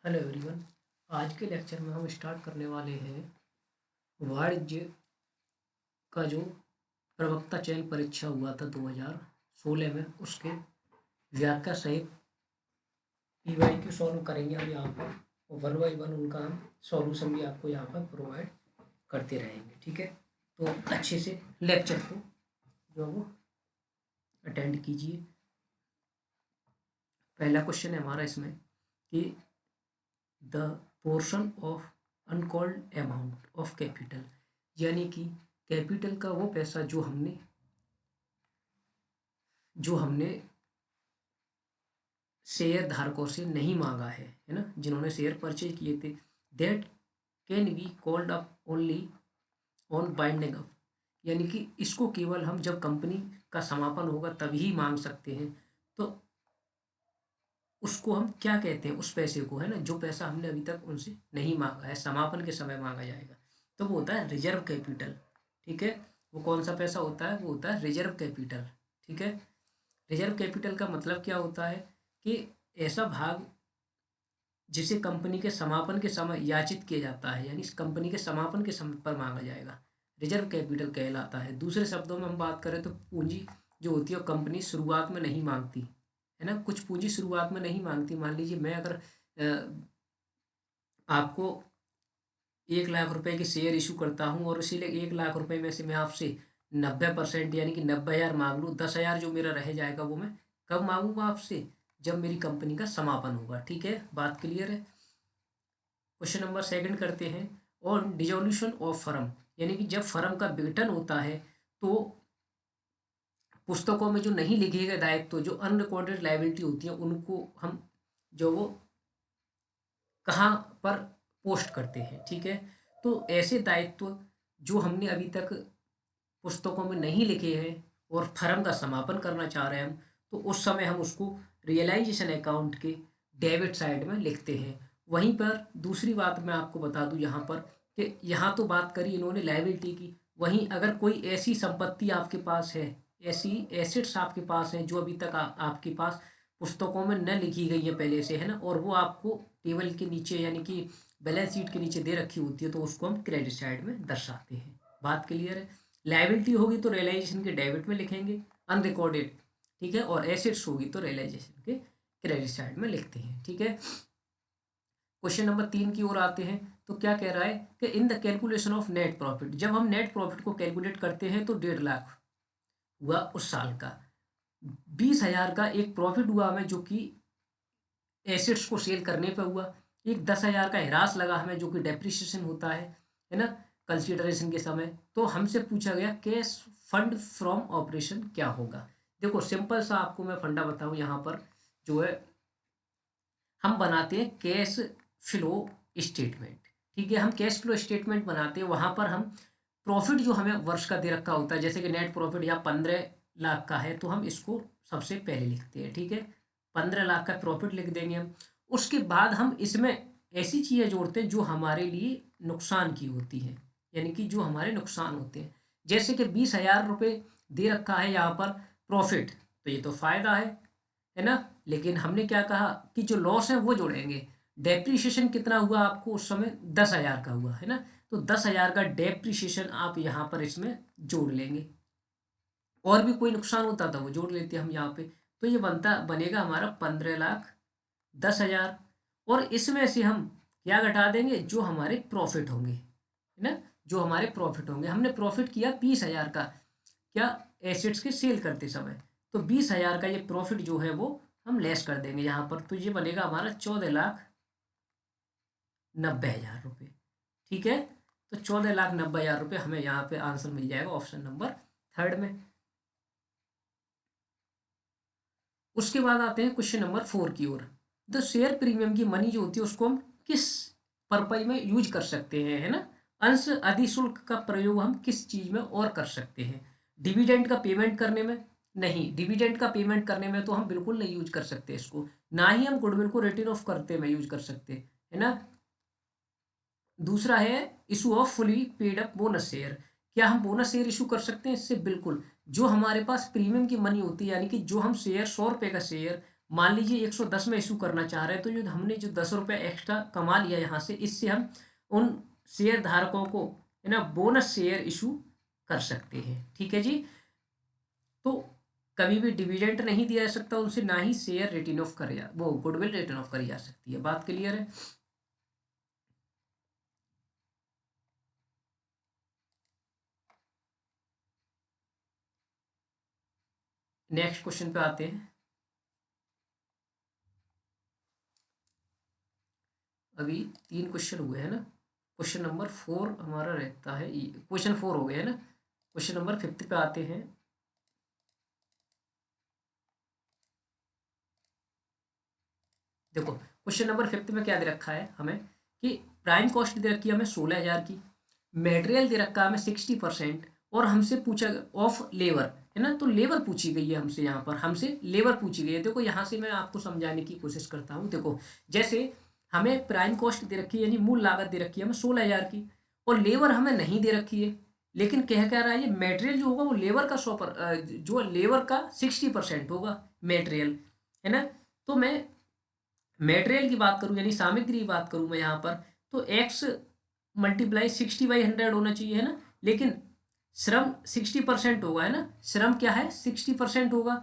Hello everyone. आज के lecture में हम स्टार्ट करने वाले हैं वाणिज्य का जो प्रवक्ता चयन परीक्षा हुआ था 2016 में, उसके व्याख्या सहित पीवाईक्यू सॉल्व करेंगे हम यहाँ पर, और वन बाई वन उनका हम सॉल्यूशन भी आपको यहाँ पर प्रोवाइड करते रहेंगे। ठीक है, तो अच्छे से लेक्चर को जो है वो अटेंड कीजिए। पहला क्वेश्चन है हमारा इसमें कि the portion of uncalled amount of capital, यानी कि कैपिटल का वो पैसा जो हमने शेयर धारकों से नहीं मांगा है ना, जिन्होंने शेयर परचेज किए थे, that can be called up only on binding up, यानी कि इसको केवल हम जब कंपनी का समापन होगा तभी मांग सकते हैं। तो उसको हम क्या कहते हैं, उस पैसे को, है ना, जो पैसा हमने अभी तक उनसे नहीं मांगा है, समापन के समय मांगा जाएगा, तो वो होता है रिजर्व कैपिटल। ठीक है, वो कौन सा पैसा होता है, वो होता है रिजर्व कैपिटल। ठीक है, रिजर्व कैपिटल का मतलब क्या होता है कि ऐसा भाग जिसे कंपनी के समापन के समय याचित किया जाता है, यानी कंपनी के समापन के समय पर मांगा जाएगा, रिजर्व कैपिटल कहलाता है। दूसरे शब्दों में हम बात करें तो पूंजी जो होती है कंपनी शुरुआत में नहीं मांगती, है ना, कुछ पूंजी शुरुआत में नहीं मांगती। मान लीजिए मैं अगर आपको 1 लाख रुपए के शेयर इशू करता हूँ और इसीलिए 1 लाख रुपए में से मैं आपसे 90% यानी कि 90,000 मांग लूँ, 10,000 जो मेरा रह जाएगा वो मैं कब मांगूंगा आपसे, जब मेरी कंपनी का समापन होगा। ठीक है, बात क्लियर है। क्वेश्चन नंबर सेकंड करते हैं, ऑन डिसोल्यूशन ऑफ फर्म, यानी कि जब फर्म का विघटन होता है तो पुस्तकों में जो नहीं लिखे गए दायित्व, जो अनरिकॉर्डेड लाइबिलिटी होती है, उनको हम जो वो कहाँ पर पोस्ट करते हैं। ठीक है, तो ऐसे दायित्व जो हमने अभी तक पुस्तकों में नहीं लिखे हैं और फर्म का समापन करना चाह रहे हैं हम, तो उस समय हम उसको रियलाइजेशन अकाउंट के डेबिट साइड में लिखते हैं। वहीं पर दूसरी बात मैं आपको बता दूं यहाँ पर, कि यहाँ तो बात करी इन्होंने लायबिलिटी की, वहीं अगर कोई ऐसी संपत्ति आपके पास है, ऐसी एसेट्स आपके पास हैं जो अभी तक आपके पास पुस्तकों में न लिखी गई है पहले से, है ना, और वो आपको टेबल के नीचे यानी कि बैलेंस शीट के नीचे दे रखी होती है, तो उसको हम क्रेडिट साइड में दर्शाते हैं। बात क्लियर है। लायबिलिटी होगी तो रियलाइजेशन के डेबिट में लिखेंगे अनरिकॉर्डेड, ठीक है, और एसेट्स होगी तो रियलाइजेशन के क्रेडिट साइड में लिखते हैं। ठीक है, क्वेश्चन नंबर 3 की ओर आते हैं। तो क्या कह रहा है कि in the calculation of net profit, जब हम नेट प्रॉफिट को कैलकुलेट करते हैं तो 1.5 लाख हुआ उस साल का, 20,000 का एक प्रॉफिट हुआ हमें जो कि एसेट्स को सेल करने पे हुआ, एक 10,000 का हिरास लगा हमें जो कि डेप्रिसिएशन होता है ना, कंसिडरेशन के समय। तो हमसे पूछा गया कैश फंड फ्रॉम ऑपरेशन क्या होगा। देखो सिंपल सा आपको मैं फंडा बताऊं, यहाँ पर जो है हम बनाते हैं कैश फ्लो स्टेटमेंट। ठीक है, हम कैश फ्लो स्टेटमेंट बनाते हैं, वहां पर हम प्रॉफिट जो हमें वर्ष का दे रखा होता है, जैसे कि नेट प्रॉफिट या 15 लाख का है, तो हम इसको सबसे पहले लिखते हैं। ठीक है, 15 लाख का प्रॉफिट लिख देंगे हम। उसके बाद हम इसमें ऐसी चीज़ें जोड़ते हैं जो हमारे लिए नुकसान की होती हैं, यानी कि जो हमारे नुकसान होते हैं, जैसे कि 20,000 रुपये दे रखा है यहाँ पर प्रॉफिट, तो ये तो फायदा है ना, लेकिन हमने क्या कहा कि जो लॉस है वो जोड़ेंगे। डेप्रीशिएशन कितना हुआ आपको उस समय, 10,000 का हुआ है ना, तो 10,000 का डेप्रीशिएशन आप यहाँ पर इसमें जोड़ लेंगे। और भी कोई नुकसान होता था वो जोड़ लेते हम यहाँ पे, तो ये बनेगा हमारा 15,00,000 10,000। और इसमें से हम क्या घटा देंगे, जो हमारे प्रॉफिट होंगे, है ना, जो हमारे प्रॉफिट होंगे। हमने प्रॉफिट किया 20,000 का, क्या, एसेट्स के सेल करते समय, तो 20,000 का ये प्रॉफिट जो है वो हम लेस कर देंगे यहाँ पर, तो ये बनेगा हमारा 14,90,000 रुपये। ठीक है, तो 14,90,000 रुपये हमें यहाँ पे आंसर मिल जाएगा ऑप्शन नंबर थर्ड में। उसके बाद आते हैं क्वेश्चन नंबर 4 की ओर। द शेयर प्रीमियम की मनी जो होती है उसको हम किस पर्पज में यूज कर सकते हैं, है ना, अंश अधिशुल्क का प्रयोग हम किस चीज में और कर सकते हैं। डिविडेंड का पेमेंट करने में नहीं, डिविडेंड का पेमेंट करने में तो हम बिल्कुल नहीं यूज कर सकते इसको, ना ही हम गुडविल को रिटर्न ऑफ करते में यूज कर सकते, है ना। दूसरा है issue of fully paid up bonus share, क्या हम बोनस शेयर इशू कर सकते हैं इससे, बिल्कुल। जो हमारे पास प्रीमियम की मनी होती है, यानी कि जो हम शेयर 100 रुपए का शेयर मान लीजिए 110 में इशू करना चाह रहे हैं, तो जो हमने जो 10 रुपये एक्स्ट्रा कमा लिया यहाँ से, इससे हम उन शेयर धारकों को है ना बोनस शेयर इशू कर सकते हैं। ठीक है जी। तो कभी भी डिविडेंड नहीं दिया जा सकता उनसे, ना ही शेयर रिटर्न ऑफ कर वो गुडविल रिटर्न ऑफ करी जा सकती है। बात क्लियर है। नेक्स्ट क्वेश्चन पे आते हैं। अभी 3 क्वेश्चन हुए हैं ना। क्वेश्चन नंबर 4 हमारा रहता है, क्वेश्चन 4 हो गया है ना। क्वेश्चन नंबर 5 पे आते हैं। देखो क्वेश्चन नंबर 5 में क्या दे रखा है हमें कि प्राइम कॉस्ट दे रखी है हमें 16,000 की, मटेरियल दे रखा है हमें 60%, और हमसे पूछा ऑफ लेबर है ना, तो लेबर पूछी गई है हमसे, यहाँ पर हमसे लेबर पूछी गई है। देखो यहाँ से मैं आपको समझाने की कोशिश करता हूँ। देखो जैसे हमें प्राइम कॉस्ट दे रखी है यानी मूल लागत दे रखी है हमें 16,000 की, और लेबर हमें नहीं दे रखी है, लेकिन कह क्या रहा है ये मटेरियल जो होगा वो लेबर का 100 जो लेबर का 60% होगा मटेरियल, है ना। तो मैं मटेरियल की बात करूं यानी सामग्री की बात करूं मैं यहाँ पर, तो एक्स मल्टीप्लाई 60/100 होना चाहिए, है ना। लेकिन श्रम 60% होगा, है ना। श्रम क्या है 60% होगा,